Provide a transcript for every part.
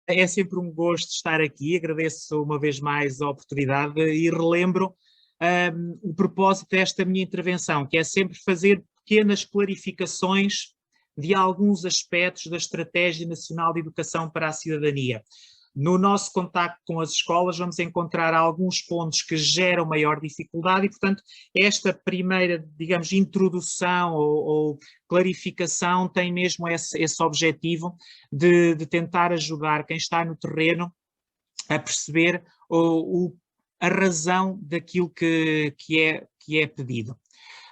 É sempre um gosto estar aqui, agradeço uma vez mais a oportunidade e relembro o propósito desta minha intervenção, que é sempre fazer pequenas clarificações de alguns aspectos da Estratégia Nacional de Educação para a Cidadania. No nosso contacto com as escolas vamos encontrar alguns pontos que geram maior dificuldade e, portanto, esta primeira, digamos, introdução ou clarificação tem mesmo esse objetivo de tentar ajudar quem está no terreno a perceber a razão daquilo que é pedido.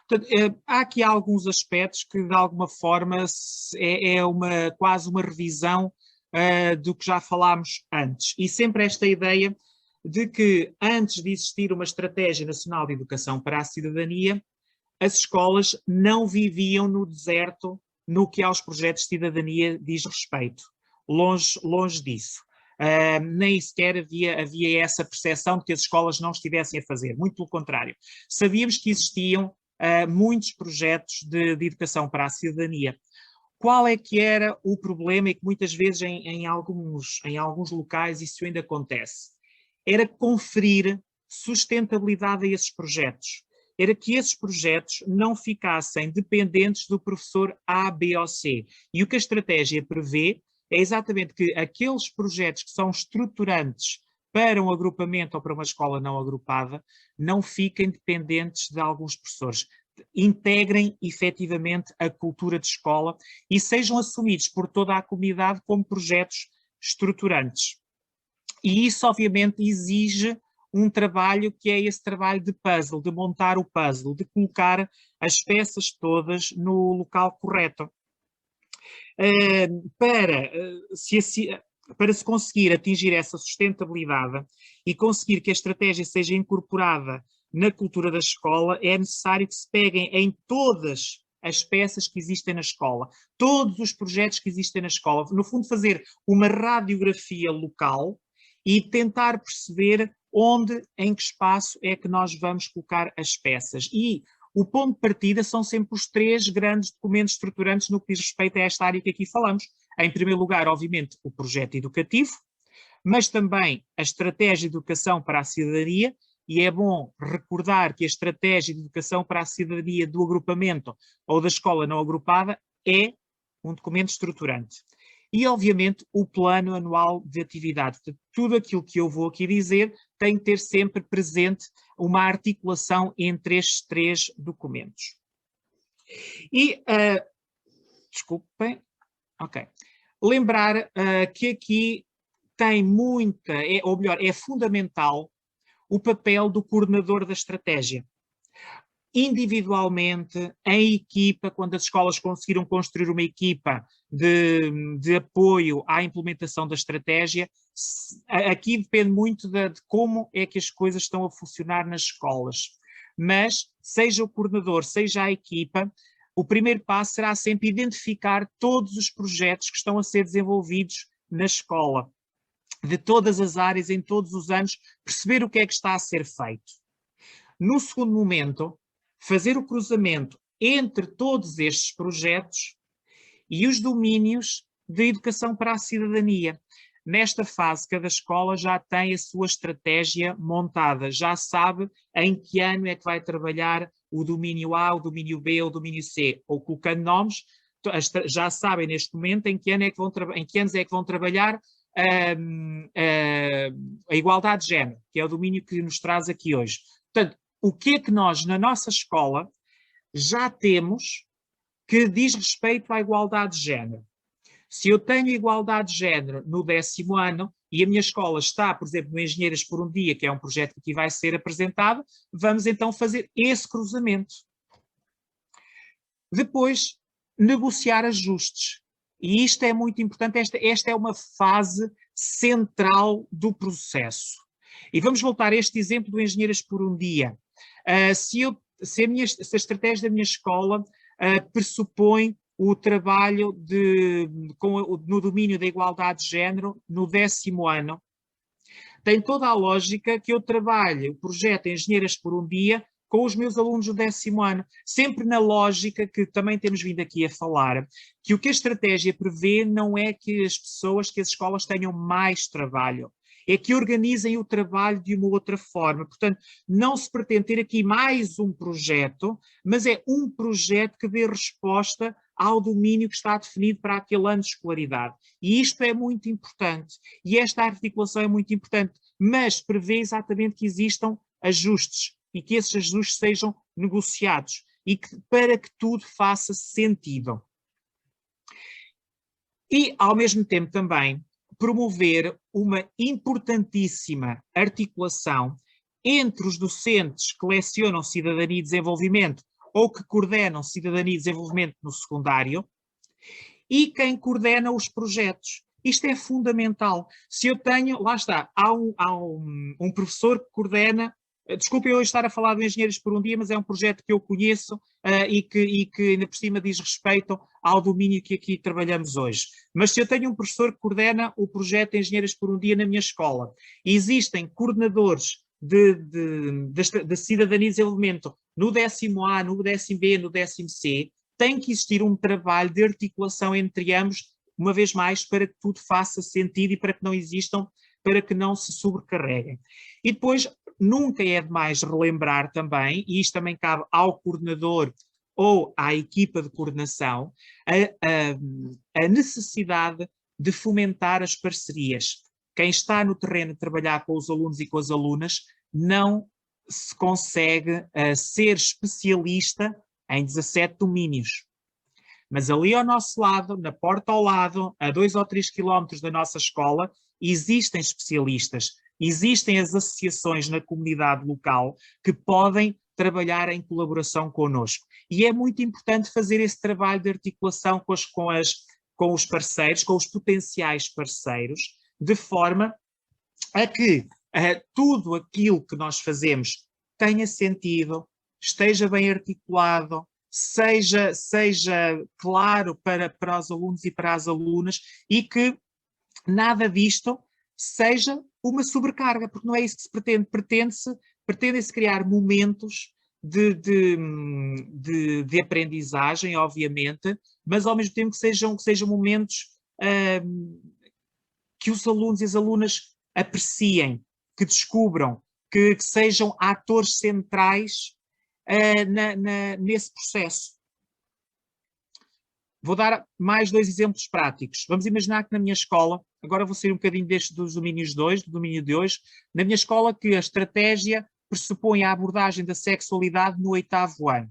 Portanto, há aqui alguns aspectos que, de alguma forma, quase uma revisão do que já falámos antes. E sempre esta ideia de que, antes de existir uma Estratégia Nacional de Educação para a Cidadania, as escolas não viviam no deserto no que aos projetos de cidadania diz respeito. Longe disso. Nem sequer havia essa percepção de que as escolas não estivessem a fazer, muito pelo contrário. Sabíamos que existiam muitos projetos de educação para a cidadania. Qual é que era o problema e que muitas vezes em alguns locais isso ainda acontece? Era conferir sustentabilidade a esses projetos. Era que esses projetos não ficassem dependentes do professor A, B ou C. E o que a estratégia prevê é exatamente que aqueles projetos que são estruturantes para um agrupamento ou para uma escola não agrupada não fiquem dependentes de alguns professores. Integrem efetivamente a cultura de escola e sejam assumidos por toda a comunidade como projetos estruturantes. E isso, obviamente, exige um trabalho que é esse trabalho de puzzle, de montar o puzzle, de colocar as peças todas no local correto. Para se conseguir atingir essa sustentabilidade e conseguir que a estratégia seja incorporada na cultura da escola, é necessário que se peguem em todas as peças que existem na escola, todos os projetos que existem na escola, no fundo fazer uma radiografia local e tentar perceber onde, em que espaço é que nós vamos colocar as peças. E o ponto de partida são sempre os três grandes documentos estruturantes no que diz respeito a esta área que aqui falamos. Em primeiro lugar, obviamente, o projeto educativo, mas também a estratégia de educação para a cidadania, e é bom recordar que a estratégia de educação para a cidadania do agrupamento ou da escola não agrupada é um documento estruturante. E, obviamente, o plano anual de atividade. Tudo aquilo que eu vou aqui dizer tem que ter sempre presente uma articulação entre estes três documentos. E, desculpem, ok. Lembrar que aqui tem muita, ou melhor, é fundamental o papel do coordenador da estratégia. Individualmente, em equipa, quando as escolas conseguiram construir uma equipa de apoio à implementação da estratégia, aqui depende muito de como é que as coisas estão a funcionar nas escolas. Mas, seja o coordenador, seja a equipa, o primeiro passo será sempre identificar todos os projetos que estão a ser desenvolvidos na escola, de todas as áreas, em todos os anos, perceber o que é que está a ser feito. No segundo momento, fazer o cruzamento entre todos estes projetos e os domínios de educação para a cidadania. Nesta fase, cada escola já tem a sua estratégia montada, já sabe em que ano é que vai trabalhar o domínio A, o domínio B ou o domínio C, ou colocando nomes, já sabem neste momento em que anos é que vão trabalhar a igualdade de género, que é o domínio que nos traz aqui hoje. Portanto, o que é que nós, na nossa escola, já temos que diz respeito à igualdade de género? Se eu tenho igualdade de género no 10º ano e a minha escola está, por exemplo, no Engenheiras por um Dia, que é um projeto que aqui vai ser apresentado, vamos então fazer esse cruzamento. Depois, negociar ajustes. E isto é muito importante, esta é uma fase central do processo. E vamos voltar a este exemplo do Engenheiras por um Dia. Se a estratégia da minha escola pressupõe o trabalho no domínio da igualdade de género no 10º ano, tem toda a lógica que eu trabalhe o projeto Engenheiras por um Dia com os meus alunos do 10º ano, sempre na lógica que também temos vindo aqui a falar, que o que a estratégia prevê não é que as pessoas, que as escolas tenham mais trabalho, é que organizem o trabalho de uma outra forma. Portanto, não se pretende ter aqui mais um projeto, mas é um projeto que dê resposta ao domínio que está definido para aquele ano de escolaridade. E isto é muito importante. E esta articulação é muito importante, mas prevê exatamente que existam ajustes e que esses ajustes sejam negociados e que, para que tudo faça sentido. E, ao mesmo tempo, também promover uma importantíssima articulação entre os docentes que lecionam Cidadania e Desenvolvimento ou que coordenam Cidadania e Desenvolvimento no secundário e quem coordena os projetos. Isto é fundamental. Se eu tenho, lá está, há um professor que coordena, desculpem eu estar a falar de Engenheiros por um Dia, mas é um projeto que eu conheço e que ainda por cima diz respeito ao domínio que aqui trabalhamos hoje. Mas se eu tenho um professor que coordena o projeto Engenheiros por um Dia na minha escola, e existem coordenadores de Cidadania e Desenvolvimento no 10º A, no 10º B, no 10º C, tem que existir um trabalho de articulação entre ambos, uma vez mais, para que tudo faça sentido e para que não existam, para que não se sobrecarreguem. E depois, nunca é demais relembrar também, e isto também cabe ao coordenador ou à equipa de coordenação, a necessidade de fomentar as parcerias. Quem está no terreno a trabalhar com os alunos e com as alunas não se consegue ser especialista em 17 domínios. Mas ali ao nosso lado, na porta ao lado, a 2 ou 3 quilómetros da nossa escola, existem especialistas, existem as associações na comunidade local que podem trabalhar em colaboração connosco. E é muito importante fazer esse trabalho de articulação com os parceiros, com os potenciais parceiros, de forma a que tudo aquilo que nós fazemos tenha sentido, esteja bem articulado, seja claro para os alunos e para as alunas e que nada disto seja uma sobrecarga, porque não é isso que se pretende. Pretende-se criar momentos de aprendizagem, obviamente, mas ao mesmo tempo que sejam momentos que os alunos e as alunas apreciem, que descubram, que sejam atores centrais nesse processo. Vou dar mais 2 exemplos práticos. Vamos imaginar que na minha escola, agora vou sair um bocadinho dos domínios 2, do domínio de hoje, na minha escola que a estratégia pressupõe a abordagem da sexualidade no 8º ano.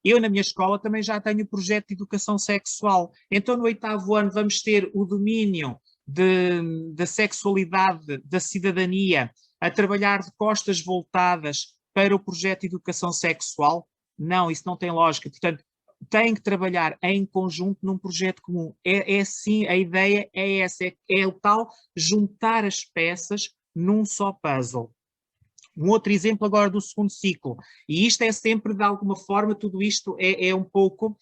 Eu, na minha escola, também já tenho o projeto de educação sexual. Então, no 8º ano, vamos ter o domínio da sexualidade, da cidadania, a trabalhar de costas voltadas para o projeto de educação sexual? Não, isso não tem lógica. Portanto, tem que trabalhar em conjunto num projeto comum. Sim, a ideia é essa, é o tal juntar as peças num só puzzle. Um outro exemplo agora do 2º ciclo, e isto é sempre, de alguma forma, tudo isto é um pouco,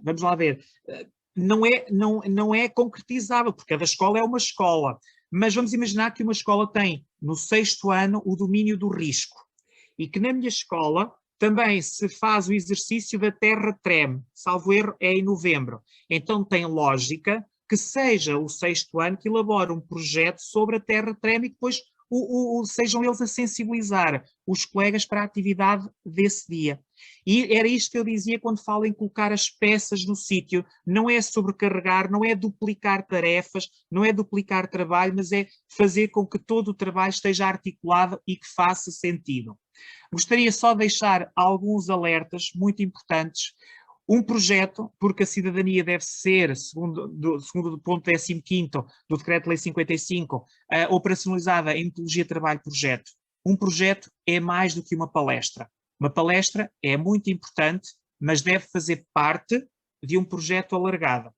vamos lá ver, não é concretizável, porque cada escola é uma escola, mas vamos imaginar que uma escola tem, no 6º ano, o domínio do risco, e que na minha escola também se faz o exercício da terra treme, salvo erro, é em novembro. Então tem lógica que seja o 6º ano que elabora um projeto sobre a terra treme e depois sejam eles a sensibilizar os colegas para a atividade desse dia. E era isto que eu dizia quando falo em colocar as peças no sítio. Não é sobrecarregar, não é duplicar tarefas, não é duplicar trabalho, mas é fazer com que todo o trabalho esteja articulado e que faça sentido. Gostaria só de deixar alguns alertas muito importantes. Um projeto, porque a cidadania deve ser, segundo o ponto 15º do Decreto-Lei 55, operacionalizada em metodologia trabalho-projeto. Um projeto é mais do que uma palestra. Uma palestra é muito importante, mas deve fazer parte de um projeto alargado.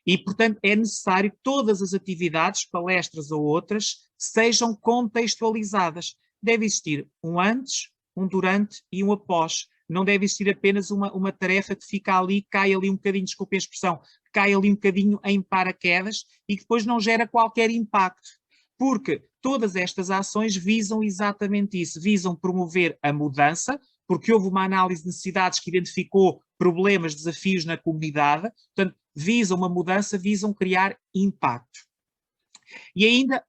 E, portanto, é necessário que todas as atividades, palestras ou outras, sejam contextualizadas. Deve existir um antes, um durante e um após. Não deve existir apenas uma tarefa que fica ali, cai ali um bocadinho, desculpe a expressão, cai ali um bocadinho em paraquedas e que depois não gera qualquer impacto. Porque todas estas ações visam exatamente isso, visam promover a mudança, porque houve uma análise de necessidades que identificou problemas, desafios na comunidade, portanto, visam uma mudança, visam criar impacto. E ainda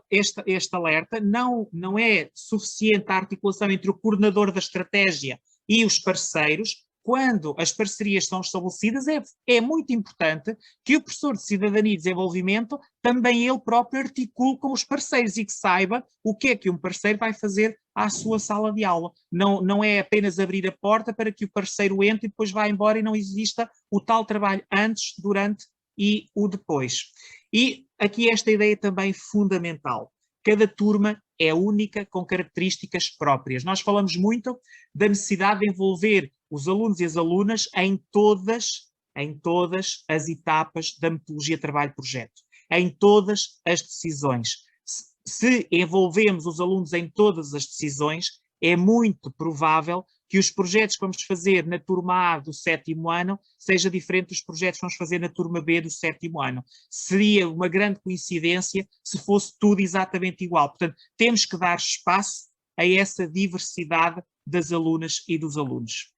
este alerta não é suficiente a articulação entre o coordenador da estratégia e os parceiros. Quando as parcerias são estabelecidas, é muito importante que o professor de Cidadania e Desenvolvimento também ele próprio articule com os parceiros e que saiba o que é que um parceiro vai fazer à sua sala de aula. Não é apenas abrir a porta para que o parceiro entre e depois vá embora e não exista o tal trabalho antes, durante e o depois. E aqui esta ideia também fundamental. Cada turma é única, com características próprias. Nós falamos muito da necessidade de envolver os alunos e as alunas em todas as etapas da metodologia trabalho-projeto, em todas as decisões. Se envolvemos os alunos em todas as decisões, é muito provável que os projetos que vamos fazer na turma A do 7º ano seja diferente dos projetos que vamos fazer na turma B do 7º ano. Seria uma grande coincidência se fosse tudo exatamente igual. Portanto, temos que dar espaço a essa diversidade das alunas e dos alunos.